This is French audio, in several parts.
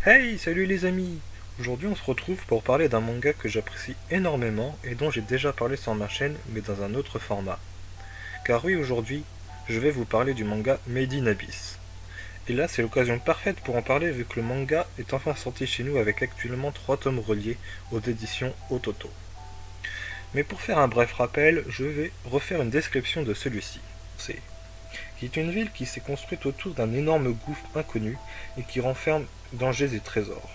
Hey, salut les amis! Aujourd'hui on se retrouve pour parler d'un manga que j'apprécie énormément et dont j'ai déjà parlé sur ma chaîne mais dans un autre format. Car oui, aujourd'hui, je vais vous parler du manga Made in Abyss. Et là c'est l'occasion parfaite pour en parler vu que le manga est enfin sorti chez nous avec actuellement 3 tomes reliés aux éditions Ototo. Mais pour faire un bref rappel, je vais refaire une description de celui-ci. C'est qui est une ville qui s'est construite autour d'un énorme gouffre inconnu et qui renferme dangers et trésors.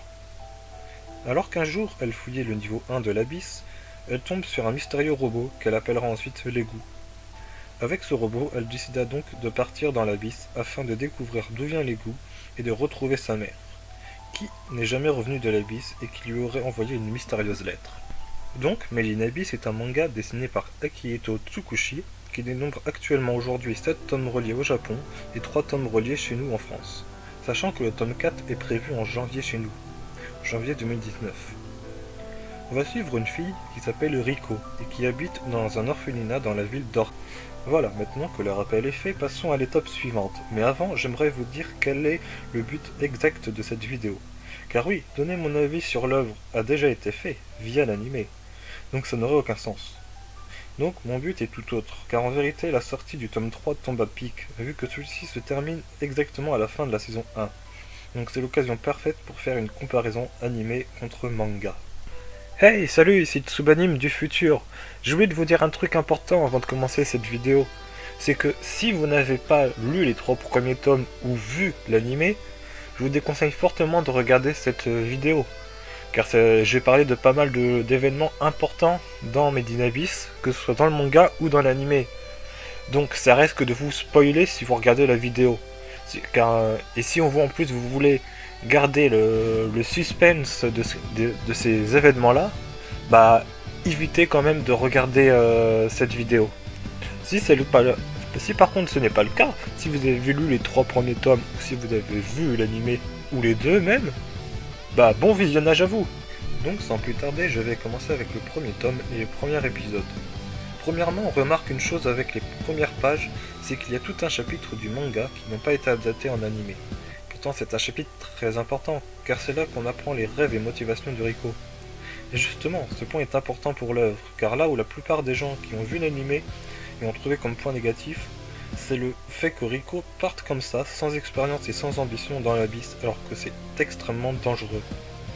Alors qu'un jour elle fouillait le niveau 1 de l'abysse, elle tombe sur un mystérieux robot qu'elle appellera ensuite l'égout. Avec ce robot, elle décida donc de partir dans l'abysse afin de découvrir d'où vient l'égout et de retrouver sa mère, qui n'est jamais revenue de l'abysse et qui lui aurait envoyé une mystérieuse lettre. Donc, Made in Abyss est un manga dessiné par Akihito Tsukushi qui dénombre actuellement aujourd'hui 7 tomes reliés au Japon et 3 tomes reliés chez nous en France, sachant que le tome 4 est prévu en janvier chez nous, janvier 2019. On va suivre une fille qui s'appelle Riko et qui habite dans un orphelinat dans la ville d'Or. Voilà, maintenant que le rappel est fait, passons à l'étape suivante. Mais avant, j'aimerais vous dire quel est le but exact de cette vidéo. Car oui, donner mon avis sur l'œuvre a déjà été fait via l'animé, donc ça n'aurait aucun sens. Donc mon but est tout autre, car en vérité la sortie du tome 3 tombe à pic, vu que celui-ci se termine exactement à la fin de la saison 1. Donc c'est l'occasion parfaite pour faire une comparaison animé contre manga. Hey, salut, ici Tsubanim du futur. J'ai oublié de vous dire un truc important avant de commencer cette vidéo. C'est que si vous n'avez pas lu les 3 premiers tomes ou vu l'animé, je vous déconseille fortement de regarder cette vidéo. Car j'ai parlé de pas mal d'événements importants dans Made in Abyss, que ce soit dans le manga ou dans l'animé. Donc ça risque de vous spoiler si vous regardez la vidéo. Et si on voit en plus vous voulez garder le suspense de ces événements-là, bah évitez quand même de regarder cette vidéo. Si par contre ce n'est pas le cas, si vous avez lu les 3 premiers tomes, ou si vous avez vu l'animé, ou les deux même, bah bon visionnage à vous. Donc sans plus tarder, je vais commencer avec le premier tome et le premier épisode. Premièrement, on remarque une chose avec les premières pages, c'est qu'il y a tout un chapitre du manga qui n'ont pas été adaptés en animé. Pourtant c'est un chapitre très important, car c'est là qu'on apprend les rêves et motivations de Riko. Et justement, ce point est important pour l'œuvre, car là où la plupart des gens qui ont vu l'animé et ont trouvé comme point négatif, c'est le fait que Riko parte comme ça, sans expérience et sans ambition dans l'abysse, alors que c'est extrêmement dangereux.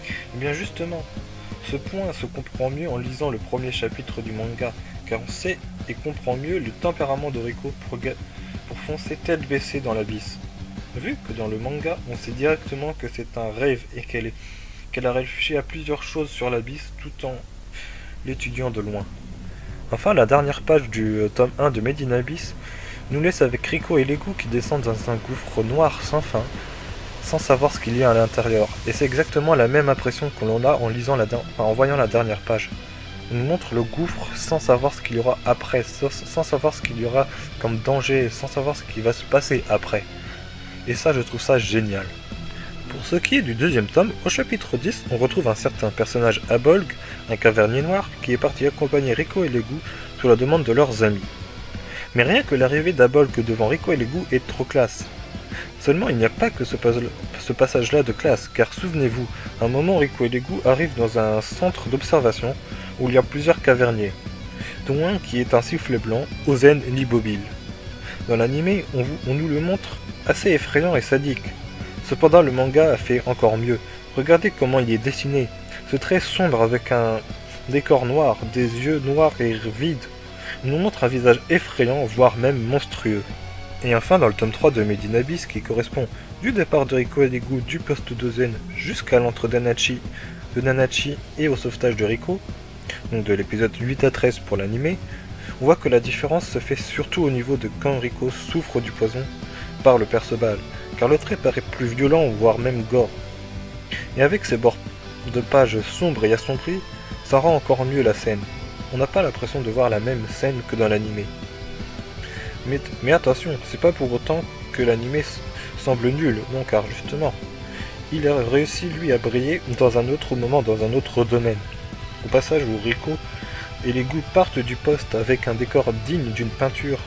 Et bien justement, ce point se comprend mieux en lisant le premier chapitre du manga, car on sait et comprend mieux le tempérament de Riko pour foncer tête baissée dans l'abysse. Vu que dans le manga, on sait directement que c'est un rêve et qu'elle a réfléchi à plusieurs choses sur l'abysse tout en l'étudiant de loin. Enfin, la dernière page du tome 1 de Made in Abyss nous laisse avec Riko et l'égout qui descendent dans un gouffre noir sans fin, sans savoir ce qu'il y a à l'intérieur. Et c'est exactement la même impression que l'on a en voyant la dernière page. On nous montre le gouffre sans savoir ce qu'il y aura après, sans savoir ce qu'il y aura comme danger, sans savoir ce qui va se passer après. Et ça, je trouve ça génial. Pour ce qui est du deuxième tome, au chapitre 10, on retrouve un certain personnage Abolg, un cavernier noir, qui est parti accompagner Riko et l'égout sous la demande de leurs amis. Mais rien que l'arrivée d'Abolg devant Riko et l'égout est trop classe. Seulement, il n'y a pas que ce passage-là de classe, car souvenez-vous, à un moment Riko et l'égout arrivent dans un centre d'observation où il y a plusieurs caverniers, dont un qui est un sifflet blanc, Ozen Libobil. Dans l'anime, on nous le montre assez effrayant et sadique. Cependant, le manga a fait encore mieux. Regardez comment il est dessiné. C'est très sombre avec un décor noir, des yeux noirs et vides. Il nous montre un visage effrayant, voire même monstrueux. Et enfin, dans le tome 3 de Made in Abyss, qui correspond du départ de Riko et l'égout du poste d'Ozen jusqu'à l'entre de Nanachi et au sauvetage de Riko, donc de l'épisode 8 à 13 pour l'animé, on voit que la différence se fait surtout au niveau de quand Riko souffre du poison par le Perceval, car le trait paraît plus violent, voire même gore. Et avec ses bords de pages sombres et assombris, ça rend encore mieux la scène. On n'a pas l'impression de voir la même scène que dans l'animé. Mais attention, c'est pas pour autant que l'animé semble nul, non, car justement, il a réussi lui à briller dans un autre moment, dans un autre domaine. Au passage où Riko et l'égout partent du poste avec un décor digne d'une peinture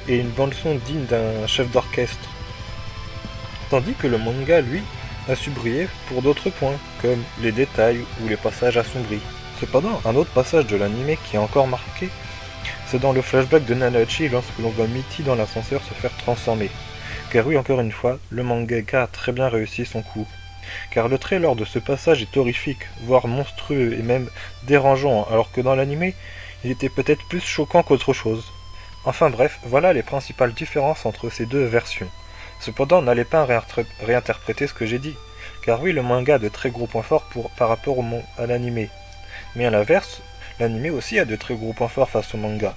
et une bande-son digne d'un chef d'orchestre. Tandis que le manga, lui, a su briller pour d'autres points, comme les détails ou les passages assombris. Cependant, un autre passage de l'anime qui a encore marqué, c'est dans le flashback de Nanahachi lorsque l'on voit Mitty dans l'ascenseur se faire transformer. Car oui, encore une fois, le mangaka a très bien réussi son coup. Car le trait lors de ce passage est horrifique, voire monstrueux et même dérangeant, alors que dans l'anime, il était peut-être plus choquant qu'autre chose. Enfin bref, voilà les principales différences entre ces deux versions. Cependant, n'allez pas réinterpréter ce que j'ai dit, car oui, le manga a de très gros points forts par rapport à l'anime. Mais à l'inverse, l'anime aussi a de très gros points forts face au manga.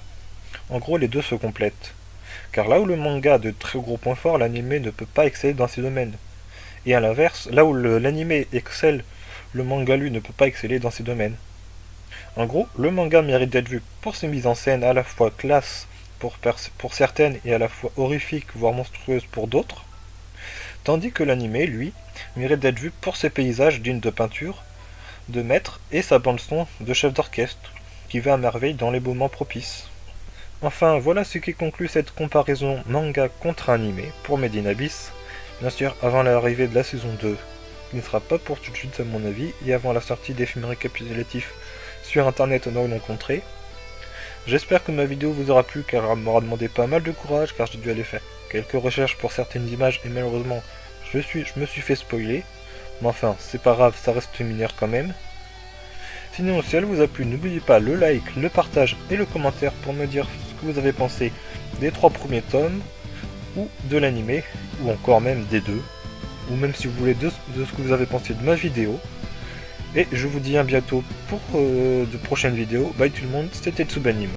En gros, les deux se complètent. Car là où le manga a de très gros points forts, l'anime ne peut pas exceller dans ces domaines. Et à l'inverse, là où l'anime excelle, le manga lui ne peut pas exceller dans ces domaines. En gros, le manga mérite d'être vu pour ses mises en scène à la fois classe pour certaines et à la fois horrifiques voire monstrueuses pour d'autres, tandis que l'anime, lui, mérite d'être vu pour ses paysages dignes de peinture, de maître et sa bande-son de chef d'orchestre, qui va à merveille dans les moments propices. Enfin, voilà ce qui conclut cette comparaison manga contre anime pour Made in Abyss, bien sûr avant l'arrivée de la saison 2, qui ne sera pas pour tout de suite à mon avis, et avant la sortie des films récapitulatifs sur internet non rencontrés. J'espère que ma vidéo vous aura plu car elle m'aura demandé pas mal de courage car j'ai dû aller faire quelques recherches pour certaines images et malheureusement je me suis fait spoiler. Mais enfin, c'est pas grave, ça reste mineur quand même. Sinon, si elle vous a plu, n'oubliez pas le like, le partage et le commentaire pour me dire ce que vous avez pensé des 3 premiers tomes, ou de l'anime, ou encore même des deux, ou même si vous voulez de ce que vous avez pensé de ma vidéo. Et je vous dis à bientôt pour de prochaines vidéos. Bye tout le monde, c'était Tsubanim.